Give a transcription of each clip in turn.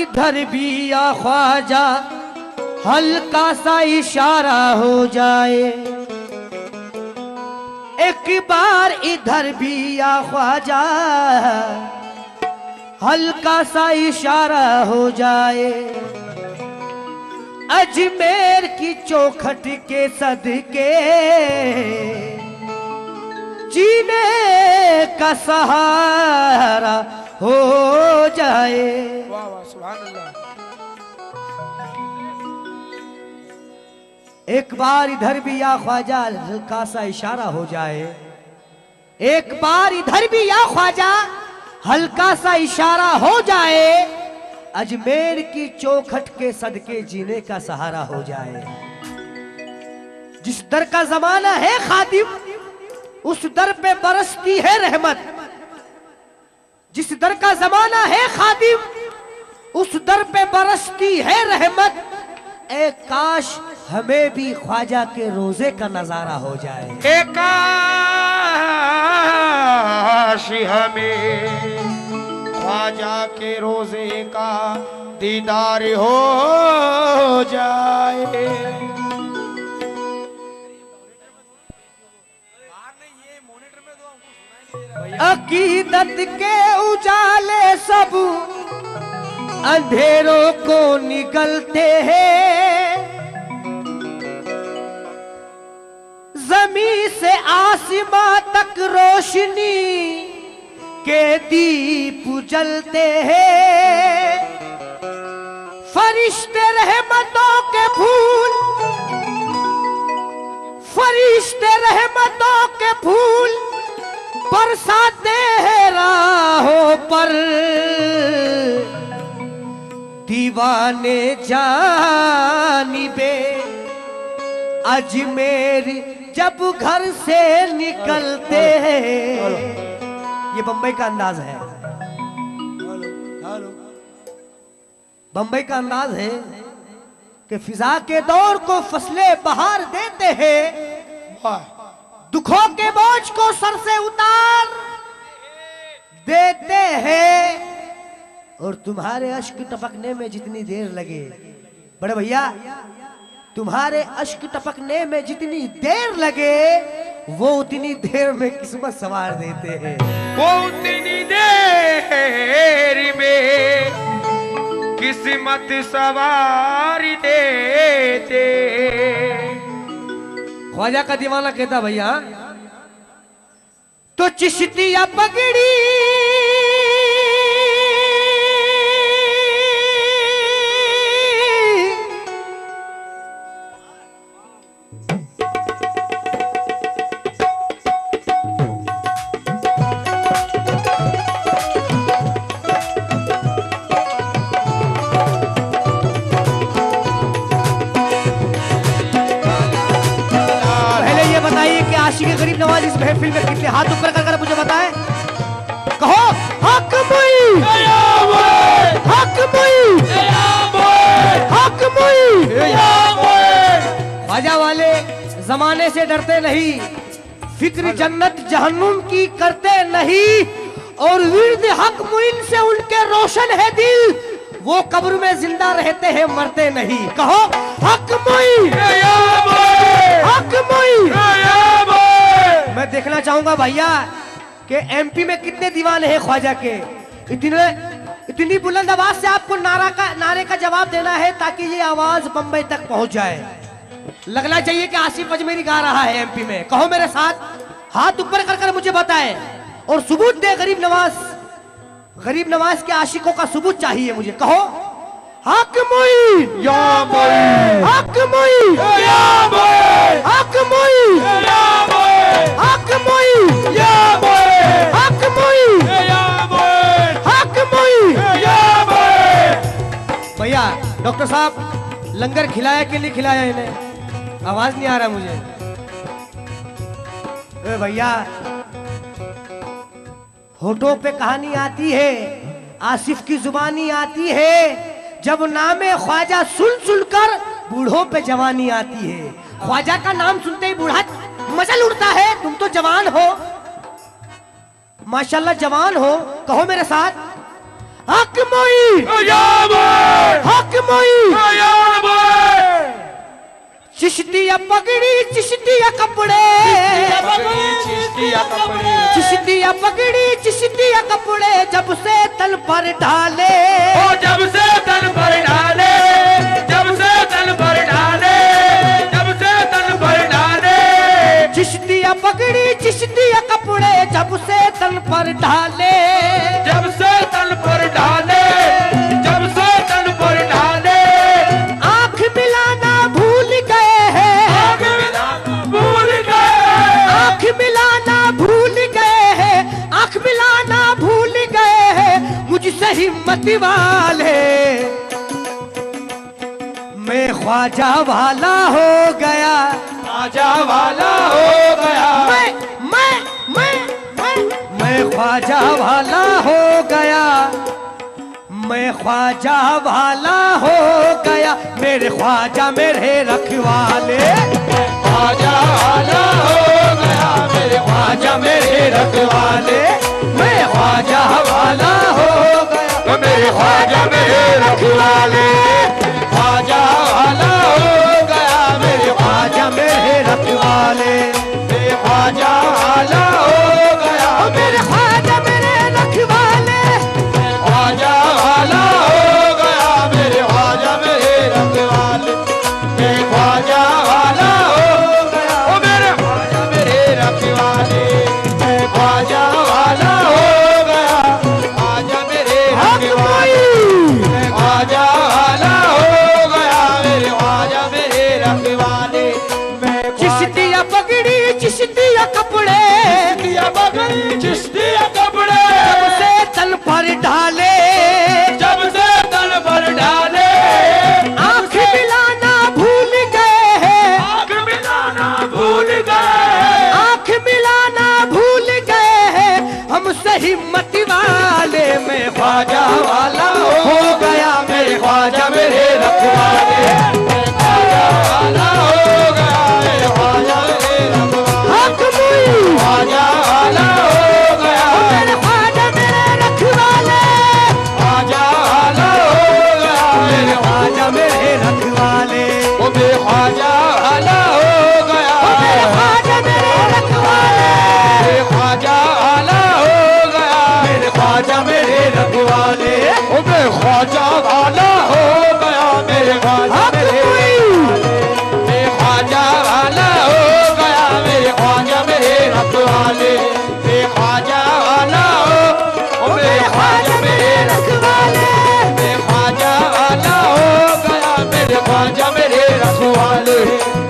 इधर भी या ख्वाजा हल्का सा इशारा हो जाए, एक बार इधर भी या ख्वाजा हल्का सा इशारा हो जाए, अजमेर की चौखट के सदके जीने का सहारा हो जाए। वाह वाह सुभान अल्लाह। एक बार इधर भी या ख्वाजा हल्का सा इशारा हो जाए, एक बार इधर भी या ख्वाजा हल्का सा इशारा हो जाए, अजमेर की चौखट के सदके जीने का सहारा हो जाए। जिस दर का जमाना है खादिम उस दर पे बरसती है रहमत, जिस दर का जमाना है खादिम उस दर पे बरसती है रहमत। ए काश हमें भी ख्वाजा के रोजे का नजारा हो जाए, काश हमें ख्वाजा के रोजे का दीदार हो जाए। अकीदत के उजाले सब अंधेरों को निकलते हैं, जमीन से आसमां तक रोशनी के दीप जलते हैं, फरिश्ते रहमतों के फूल, फरिश्ते रहमतों के फूल बरसाते हैं राहों पर, दीवाने जानिबे अजमेर जब घर से निकलते हैं। ये बंबई का अंदाज है, बंबई का अंदाज है कि फिजा के दौर को फसलें बहार देते हैं, दुखों के बोझ को सर से उतार देते हैं, और तुम्हारे अश्क टपकने में जितनी देर लगे, बड़े भैया तुम्हारे अश्क टपकने में जितनी देर लगे वो उतनी देर में किस्मत संवार देते हैं, वो उतनी देर में किस्मत सवार देते। ख्वाजा का दीवाना कहता भैया तो चिश्तिया पगड़ी आशिक़ गरीब नवाज इस महफिल में कितने हाथ ऊपर कर मुझे बताएं, कहो हक मुई, हक मुई, हक मुई। ख्वाजा वाले जमाने से डरते नहीं, फिक्र जन्नत जहन्नुम की करते नहीं, और विर्द हक मुइन से उनके रोशन है दिल, वो कब्र में जिंदा रहते हैं मरते नहीं। कहो हक मुई, हक मुई। मैं देखना चाहूंगा भैया कि एमपी में कितने दीवाने हैं ख्वाजा के, इतनी बुलंद आवाज से आपको नारे का जवाब देना है ताकि ये आवाज बंबई तक पहुंच जाए। लगना चाहिए कि आसिफ अजमेरी गा रहा है एमपी में। कहो मेरे साथ, हाथ ऊपर कर मुझे बताए और सबूत दे। गरीब नवाज के आशिकों का सबूत चाहिए मुझे। कहो हक मुई या मुई, हक मुई या मुई, हक मुई या मुई, हक मुई या मुई, हक मुई या मुई, हक मुई या मुई। भैया डॉक्टर साहब लंगर खिलाया कि नहीं खिलाया इन्हें? आवाज नहीं आ रहा मुझे। भैया होठों पे कहानी आती है, आसिफ की जुबानी आती है, जब नामे ख्वाजा सुन कर बूढ़ों पे जवानी आती है। ख्वाजा का नाम सुनते ही बूढ़ा मचल उड़ता है। तुम तो जवान हो, माशाल्लाह जवान हो। कहो मेरे साथ हक मुई या मुई, हक मोई कयाम बोए चिश्तिया पगड़ी चिश्तिया कपड़े चिश्तिया कपड़े चिश्तिया पगड़ी चिश्तिया कपड़े जब से तन पर डाले ओ जब से तन पर डाले जब से तन पर डाले जब से तन पर डाले चिश्तिया पगड़ी चिश्तिया कपड़े जब से तन पर डाले जब से तन पर डाले जब से तन पर डाले आंख मिलाना भूल गए हैं आँख मिलाना भूल गए आंख मिलाना भूल गए हैं आंख मिलाना भूल गए हैं मुझसे हिम्मत वाले मैं ख्वाजा वाला हो गया आजा वाला हो गया मैं ख्वाजा वाला हो गया मैं ख्वाजा वाला हो गया मेरे ख्वाजा मेरे रखवाले आजा वाला हो गया मेरे ख्वाजा मेरे रखवाले मैं ख्वाजा वाला हो गया मेरे ख्वाजा मेरे रखवाले ख्वाजा वाला हो गया मेरे ख्वाजा मेरे रखवाले ख्वाजा वाला हो गया मेरे ख्वाजा मेरे रखवाले ख्वाजा वाला हो गया मेरे ख्वाजा मेरे रखवाले ख्वाजा वाला हो गया ओ मेरे ख्वाजा मेरे रखवाले ख्वाजा वाला हो गया ख्वाजा मेरे रखवाले ख्वाजा वाला हो गया मेरे ख्वाजा मेरे रखवाले चिश्तिया पगड़ी चिश्तिया कपड़े चिश्तिया पगड़ी चिश्तिया कपड़े से तन पर डाले जब से तन पर डाले आंख मिलाना भूल गए हैं आँख मिलाना भूल गए आंख मिलाना भूल गए हैं हमसे हिम्मत वाले मैं ख्वाजा वाला हो गया मेरे ख्वाजा मेरे रखवाले ख्वाजा वाला हो गया मेरे ख्वाजा मेरे रखवाले हक मुई ख्वाजा वाला हो गया मेरे ख्वाजा मेरे रखवाले ख्वाजा वाला हो गया मेरे ख्वाजा मेरे रखवाले ओ मेरे ख्वाजा वाला हो गया मेरे ख्वाजा मेरे रखवाले मेरे ख्वाजा वाला हो गया मेरे ख्वाजा मेरे रखवाले ओ मेरे ख्वाजा वाला हो गया मेरे ख्वाजा हक मेरे मुई मेरे ख्वाजा वाला हो गया मेरे ख्वाजा मेरे रखवाले मेरे ख्वाजा वाला हो ओ मेरे ख्वाजा मेरे रखवाले मेरे ख्वाजा वाला हो गया मेरे ख्वाजा मेरे रखवाले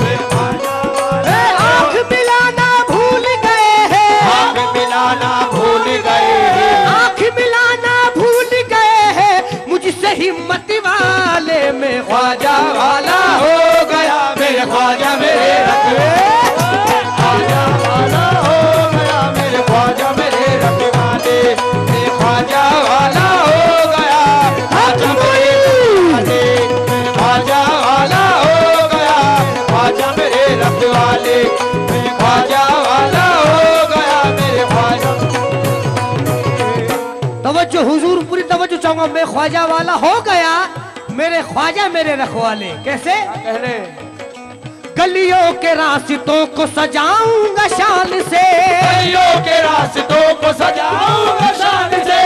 मेरे ख्वाजा वाला आंख मिलाना भूल गए हैं आँख मिलाना भूल गए आंख मिलाना भूल गए हैं मुझसे हिम्मत वाले में ख्वाजा वाला हो गया मेरे ख्वाजा मेरे रखवाले ख्वाजा वाला हो गया मेरे ख्वाजा मेरे रखवाले मेरे ख्वाजा वाला हो गया ख्वाजा मेरे रखवाले ख्वाजा वाला हो गया ख्वाजा मेरे रखवाले मेरे ख्वाजा वाला हो गया मेरे ख्वाजा तवज्जो हुजूर पूरी तवज्जो चाहूंगा मैं ख्वाजा वाला हो गया मेरे ख्वाजा मेरे रखवाले कैसे कहने गलियों के रास्तों को सजाऊंगा शान से गलियों के रास्तों को सजाऊंगा शान से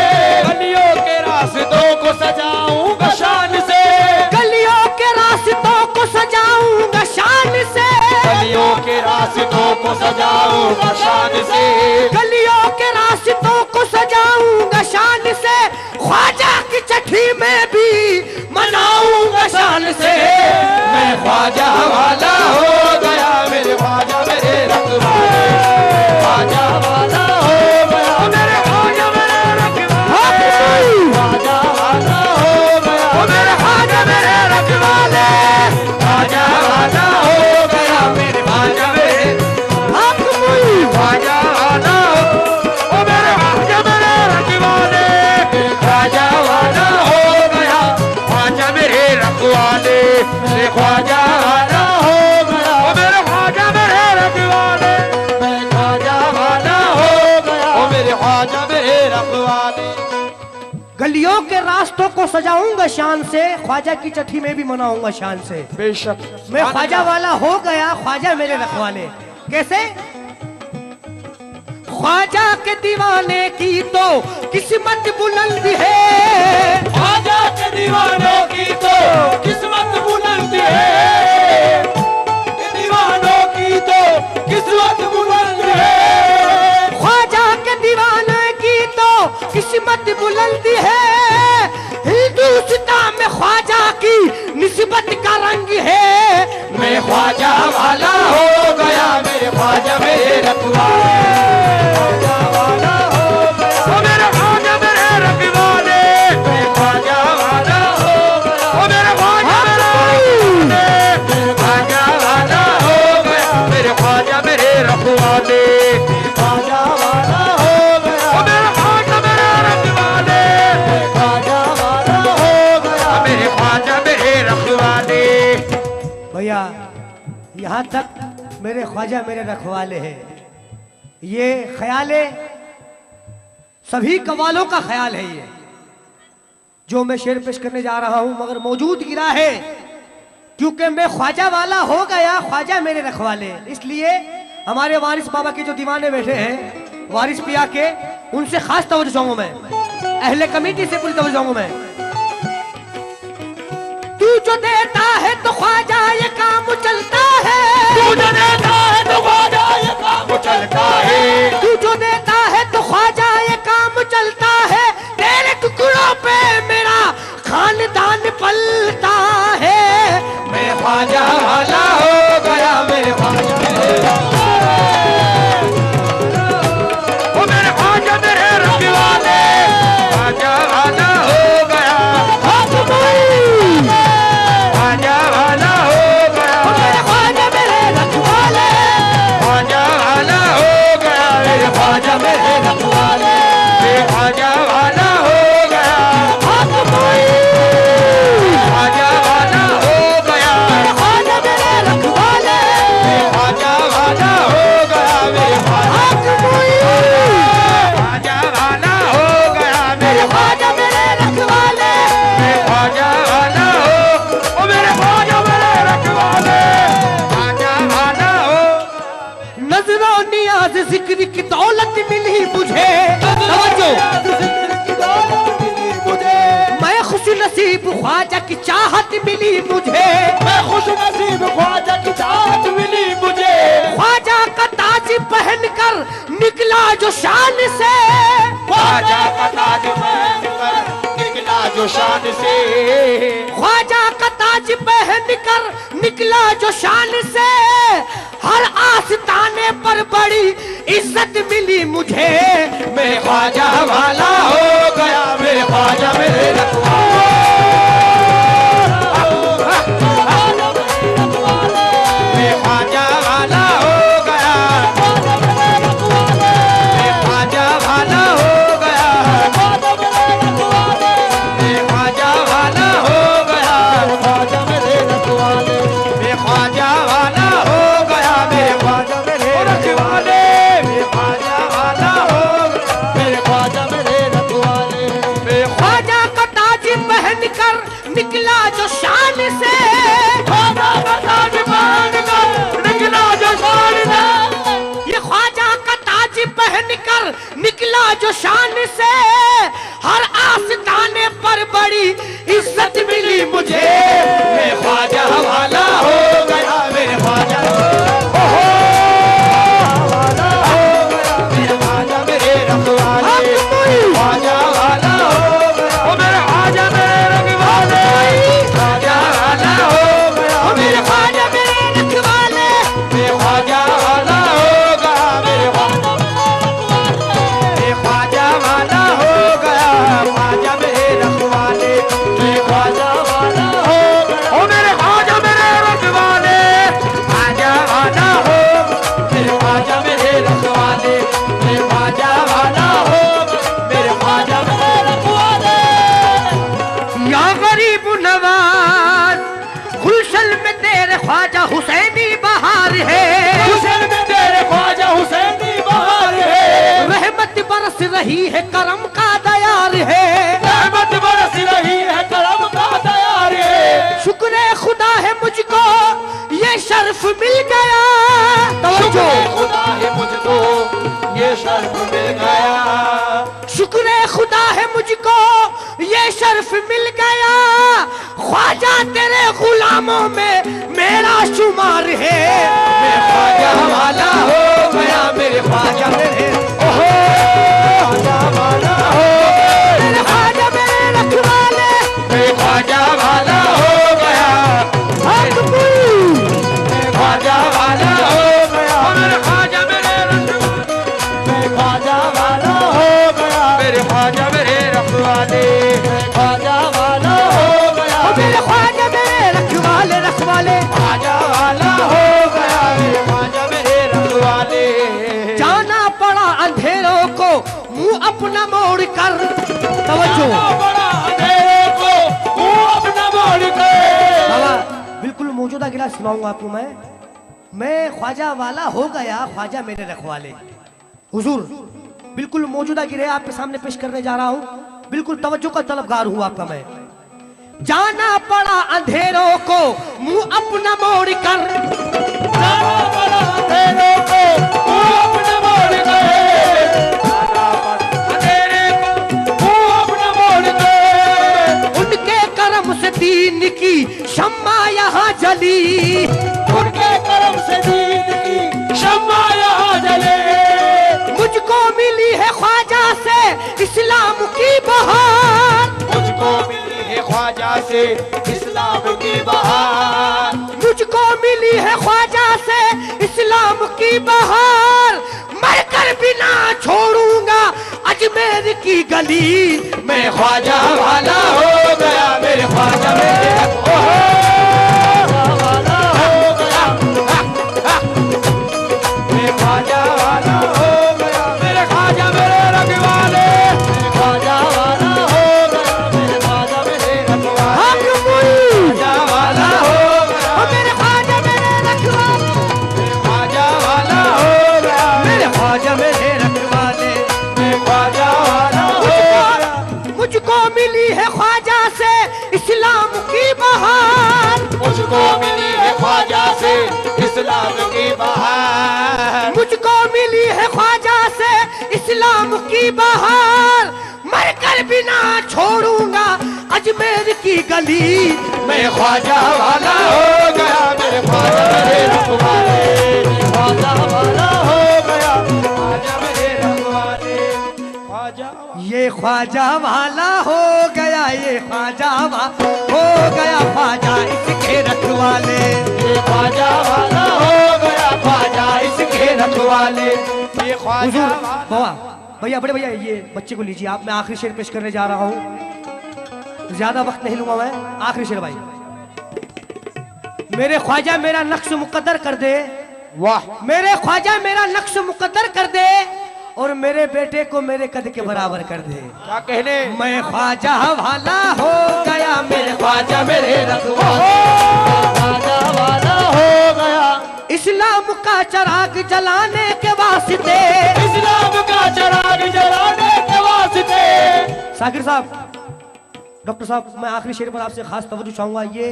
गलियों के रास्तों को सजाऊंगा शान से गलियों के रास्तों को सजाऊंगा शान से गलियों के रास्तों को सजाऊंगा शान से गलियों के रास्तों को सजाऊंगा शान से ख्वाजा की छठी में भी मनाऊंगा शान से मैं ख्वाजा वाला हो गया मेरे ख्वाजा मेरे रखवाले ख्वाजा वाला हो गया मेरे ख्वाजा मेरे रखवाले ख्वाजा वाला हो गया मेरे ख्वाजा मेरे रखवाले ख्वाजा वाला हो गया मेरे ख्वाजा मेरे हक मुई ख्वाजा वाला हो मेरे ख्वाजा मेरे रखवाले ख्वाजा को सजाऊंगा शान से, ख्वाजा की चिट्ठी में भी मनाऊंगा शान से। बेशक मैं ख्वाजा वाला हो गया, ख्वाजा मेरे रखवाले। कैसे? ख्वाजा के दीवाने की तो किस्मत बुलंद है, ख्वाजा के दीवानों की तो किस्मत बुलंद है, दीवानों की तो किस्मत बुलंद है, ख्वाजा के दीवाने की तो किस्मत बुलंद है, हिंदुस्तान में ख्वाजा की निस्बत का रंग है। मैं ख्वाजा वाला हो गया, मेरे ख्वाजा मेरे रखवाले, ख्वाजा वाला हो गया, ओ मेरे ख्वाजा मेरे रखवाले, मैं ख्वाजा वाला हो गया, ओ मेरे ख्वाजा मेरे ख्वाजा वाला हो गया, मेरे ख्वाजा मेरे रखवाले, ख्वाजा वाला हो गया, ओ मेरे ख्वाजा मेरे रखवाले, ख्वाजा वाला हो गया, मेरे ख्वाजा मेरे रखवाले। भैया यहाँ तक मेरे ख्वाजा मेरे रखवाले हैं, ये ख्याल है, सभी कवालों का ख्याल है ये जो मैं शेर पेश करने जा रहा हूं, मगर मौजूद गिरा है क्योंकि मैं ख्वाजा वाला हो गया, ख्वाजा मेरे रखवाले। इसलिए हमारे वारिस बाबा के जो दीवाने बैठे हैं, वारिस पिया के, उनसे खास तवज्जो चाहूंगा मैं, अहले कमेटी से पूरी तवज्जो चाहूंगा मैं। तू जो देता है तो ख्वाजा ये काम चलता है, तू जो देता है तो ख्वाजा ये काम चलता है, तू जो देता है तो ख्वाजा ये काम चलता है, तेरे टुकड़ों पे मेरा खानदान पलता है। मैं ख्वाजा वाला हो गया, मेरे ख्वाजा मेरे ओ मेरे ख्वाजा मेरे रखवाले, ख्वाजा वाला हो गया, ख्वाजा वाला हो गया, मेरे ख्वाजा मेरे रखवाले, ख्वाजा वाला हो गया, मेरे ख्वाजा मेरे रखवाले, ख्वाजा वाला हो गया, ख्वाजा वाला हो गया, ख्वाजा मेरे रखवाले, ख्वाजा वाला हो गया, मेरे ख्वाजा वाला हो गया, मेरे ख्वाजा मेरे रखवाले, ख्वाजा वाला हो, ओ मेरे ख्वाजा मेरे रखवाले, ख्वाजा वाला हो। नजरों नियाज जिक्र की दौलत मिली मुझे, समझो मैं खुश नसीब ख्वाजा की चाहत मिली मुझे, मैं खुश नसीब ख्वाजा की चाहत मिली मुझे, ख्वाजा का ताज पहन कर निकला जो शान से, ख्वाजा का ताज पहनकर निकला जो शान से, ख्वाजा का ताज पहन कर निकला जो शान से, हर आस्ताने पर बड़ी इज्जत मिली मुझे। मैं ख्वाजा वाला हो गया, मेरे ख्वाजा मेरे रखवाले, मैं ख्वाजा वाला हो गया, मैं ख्वाजा वाला हो गया, मैं ख्वाजा वाला हो गया, ख्वाजा मेरे रखवाले, मैं ख्वाजा वाला हो गया, मेरे ख्वाजा मेरे रखवाले, मैं ख्वाजा वाला हो गया, मेरे ख्वाजा मेरे रखवाले, मैं ख्वाजा का ताज पहन कर निकला जो शान से, ख्वाजा का ताज पहनकर निकला जो शान से, ये ख्वाजा का ताज पहन कर निकला जो शान से, हर आस्ताने पर बड़ी इज्जत मिली मुझे। मैं ख्वाजा वाला हो गया, मेरे ख्वाजा वाला हो गया, मेरे ख्वाजा मेरे रखवाले, ख्वाजा वाला हो गया, ओ मेरे ख्वाजा मेरे रखवाले, ख्वाजा वाला हो गया, मेरे ख्वाजा मेरे रखवाले, मेरे ख्वाजा वाला हो गया, मेरे ख्वाजा वाला हो गया, ख्वाजा मेरे रखवाले, मेरे ख्वाजा वाला हो गया, ओ मेरे ख्वाजा मेरे रखवाले, ख्वाजा वाला हो, मेरे ख्वाजा मेरे रखवाले, मेरे ख्वाजा वाला हो, मेरे ख्वाजा मेरे रखवाले। या गरीब नवाज गुलशन में तेरे ख्वाजा हुसैनी बहार है, हुसैन में तेरे ख्वाजा हुसैनी बहार है, रहमत बरस रही है करम का दयार है, रहमत बरस रही है करम का दयार है। शुक्र खुदा है मुझको ये शर्फ मिल गया। शुक्र खुदा है मुझको ये शर्फ मिल गया। शुक्र खुदा है मुझको ये शर्फ मिल गया। ख्वाजा तेरे गुलामों में मेरा शुमार है। मैं ख्वाजा वाला हो गया मेरे ख्वाजा मेरे, ओहो ख्वाजा वाला हो मेरे ख्वाजा मेरे रखवाले, मैं ख्वाजा वाला हो गया। हक मुई मैं ख्वाजा वाला हो गया मेरे ख्वाजा मेरे रखवाले। मैं ख्वाजा वाला हो गया मेरे ख्वाजा मेरे रखवाले। मैं ख्वाजा वाला हो गया मेरे ख्वाजा मेरे रखवाले रखवाले। ख्वाजा वाला हो गया मेरे ख्वाजा मेरे रखवाले। जाना पड़ा अंधेरों को मुंह अपना मोड़ कर, तवज्जो बड़ा अंधेरे को मुंह अपना मोड़ के। बाबा बिल्कुल मौजूदा गिला सुनाऊंगा आपको मैं ख्वाजा वाला हो गया ख्वाजा मेरे रखवाले। हुजूर बिल्कुल मौजूदा गिरे आपके सामने पेश करने जा रहा हूँ, बिल्कुल तवज्जो का तलबगार हूँ आपका मैं। जाना पड़ा अंधेरों को मुंह अपना मोड़ कर, जाना पड़ा अंधेरे को मुंह अपना मोड़ के। जाना पड़ा अंधेरे को मुंह अपना मोड़ के। उनके करम से दीन की शम्मा यहाँ जली, उनके करम से दीन की शम्मा यहाँ जले। मुझको मिली है ख्वाजा से इस्लाम की बहार। मुझको मिली है ख्वाजा से इस्लाम की बहार। मुझको मिली है ख्वाजा से इस्लाम की बहार। मरकर बिना छोड़ूंगा अजमेर की गली। मैं ख्वाजा वाला हो गया मेरे ख्वाजा मेरे, ओहो वाला हो गया। मैं ख्वाजा वाला हो गया मेरे ख्वाजा मेरे रखवाले। मैं ख्वाजा वाला हो गया मेरे ख्वाजा मेरे रखवाले। हक मुई ख्वाजा वाला हो गया ओ मेरे ख्वाजा मेरे रखवाले, मैं ख्वाजा वाला हो गया मेरे ख्वाजा मेरे रखवाले। मैं ख्वाजा वाला हो गया। मुझको मिली है ख्वाजा से इस्लाम की बहार। मुझको मिली है ख्वाजा से इस्लाम की बहार। मुझको मिली है ख्वाजा से इस्लाम की बहार। मरकर बिना छोड़ूंगा अजमेर की गली। मैं ख्वाजा वाला हो गया मेरे ख्वाजा मेरे रखवाले। मैं ख्वाजा वाला हो गया ख्वाजा मेरे रखवाले। ख्वाजा ये ख्वाजा वाला हो गया, ये ख्वाजा हो गया ख्वाजा इसके रखवाले। ये ख्वाजा वाला हो गया ख्वाजा इसके रखवाले। ये ख्वाजा हुजूर बाबा भैया बड़े भैया ये बच्चे को लीजिए आप, मैं आखिरी शेर पेश करने जा रहा हूँ, ज्यादा वक्त नहीं लूंगा मैं। आखिरी शेर भाई, मेरे ख्वाजा मेरा नक्श मुकद्दर कर दे। वाह मेरे ख्वाजा मेरा नक्श मुकद्दर कर दे और मेरे बेटे को मेरे कद के बराबर कर दे। क्या कहने। मैं ख्वाजा वाला हो गया मेरे ख्वाजा मेरे रखवाले। ख्वाजा वाला हो गया इस्लाम का चराग जलाने के वास्ते। इस्लाम का चराग जलाने के वास्ते। साकिर साहब, डॉक्टर साहब, मैं आखिरी शेर पर आपसे खास तवज्जो चाहूंगा। ये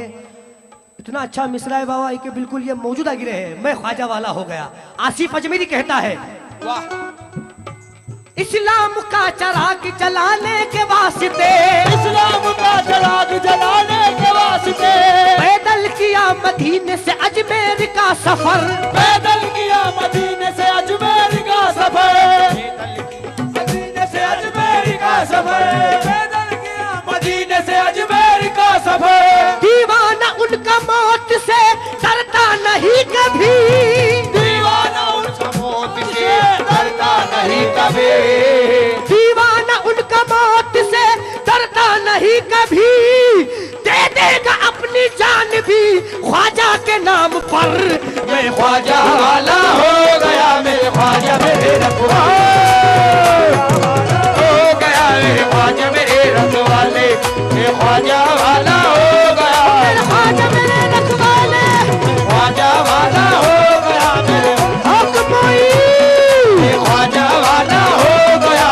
इतना अच्छा मिसरा है बाबा कि बिल्कुल ये मौजूदा गिरे है। मैं ख्वाजा वाला हो गया। आसिफ अजमेरी कहता है, वाह इस्लाम का चराग जलाने के वास्ते। इस्लाम का चराग जलाने के वास्ते। पैदल किया मदीने से अजमेर का सफर। पैदल किया मदीने से अजमेर का सफर। मदीने से अजमेर का सफर। पैदल किया मदीने से अजमेर का सफर। दीवाना उनका मौत से डरता नहीं कभी। दीवाना उनका मौत से डरता नहीं कभी। दीवाना उनका मौत से डरता नहीं कभी। दे देगा अपनी जान भी ख्वाजा के नाम पर। मैं ख्वाजा वाला हो गया मेरे ख्वाजा मेरे रखवाले। हो गया मेरे ख्वाजा मेरे रखवाले। मैं ख्वाजा वाला हो गया मेरे ख्वाजा मेरे रखवाले। ख्वाजा वाला हो गया मेरे हक मोई ख्वाजा वाला हो गया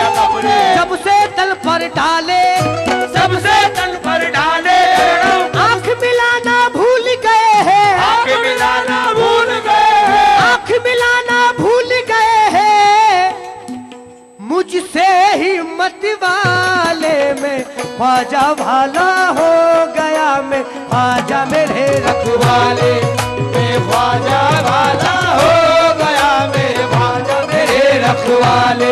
अपने सबसे तल पर डाले, सबसे तन पर डाले, आंख मिलाना भूल गए हैं, आंख मिलाना भूल गए हैं, आंख मिलाना भूल गए हैं, मुझसे ही मत वाले में ख्वाजा भाला हो गया, मैं ख्वाजा मेरे रखवाले मैं ख्वाजा वाला हो गया, मेरे ख्वाजा मेरे रखवाले।